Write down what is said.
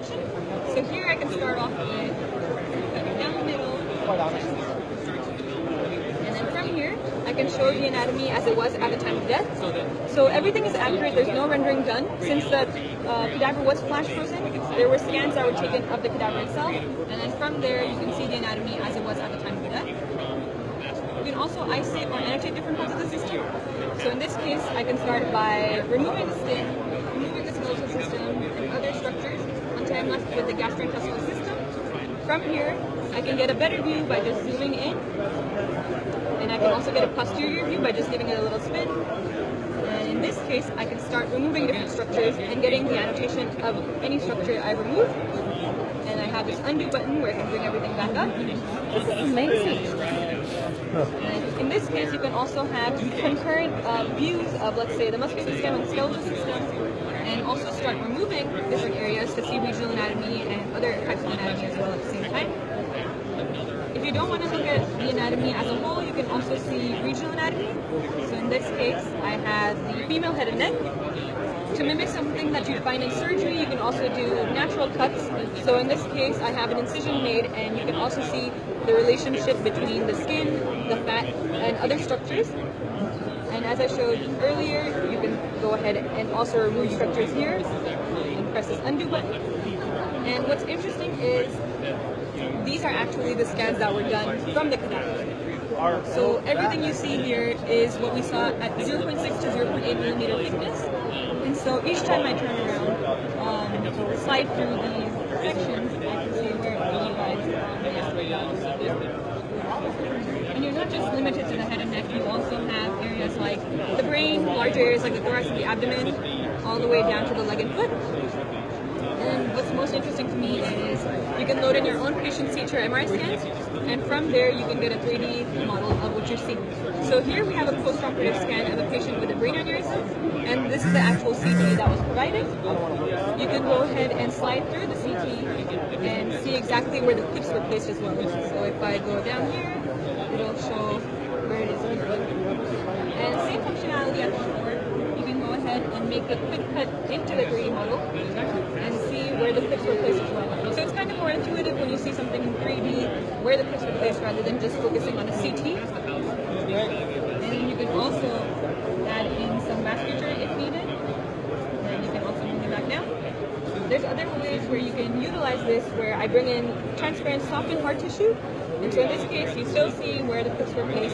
So here I can start off with cutting down the middle. And then from here, I can show the anatomy as it was at the time of death. So everything is accurate, there's no rendering done. Since the cadaver was flash frozen, there were scans that were taken of the cadaver itself. And then from there, you can see the anatomy as it was at the time of death. You can also isolate or annotate different parts of the system. So in this case, I can start by removing the skin, removing the skeletal system, and other structures until I'm left with the gastrointestinal system. From here, I can get a better view by just zooming in. And I can also get a posterior view by just giving it a little spin. And in this case, I can start removing different structures and getting the annotation of any structure I remove. And I have this undo button where I can bring everything back up. This is amazing. And in this case, you can also have concurrent views of, let's say, the muscular system and skeletal system, and also start removing different areas to see regional anatomy and other types of anatomy as well at the same time. If you don't want to look at the anatomy as a whole, you can also see regional anatomy. So in this case, I have the female head and neck. To mimic something that you'd find in surgery, you can also do natural cuts. So in this case, I have an incision made, and you can also see the relationship between the skin, the fat, and other structures. And as I showed earlier, you can go ahead and also remove structures here and press this undo button. And what's interesting is these are actually the scans that were done from the cadaver. So everything you see here is what we saw at 0.6 to 0.8 millimeter thickness. And so each time I turn around, slide through these sections, I can see where you guys And you're not just limited to the head and neck, you also have areas like the brain, large areas like the thorax and the abdomen, all the way down to the leg and foot. And what's most interesting to me is you can load in your own patient's CT or MRI scans, and from there you can get a 3D model of what you're seeing. So here we have a post-operative scan of a patient with a brain aneurysm, and this is the actual CT that was provided. You can go ahead and slide through the CT and see exactly where the clips were placed as well. So if I go down here, it'll show where it is here. And same functionality as before. You can go ahead and make a quick cut into the 3D model and see where the clips were placed as well. So it's kind of more intuitive when you see something in 3D, where the clips were placed rather than just focusing on a CT. And you can also add in some vasculature if needed. And you can also bring it back down. There's other ways where you can utilize this where I bring in transparent soft and hard tissue. And so in this case, you still see where the clips were placed.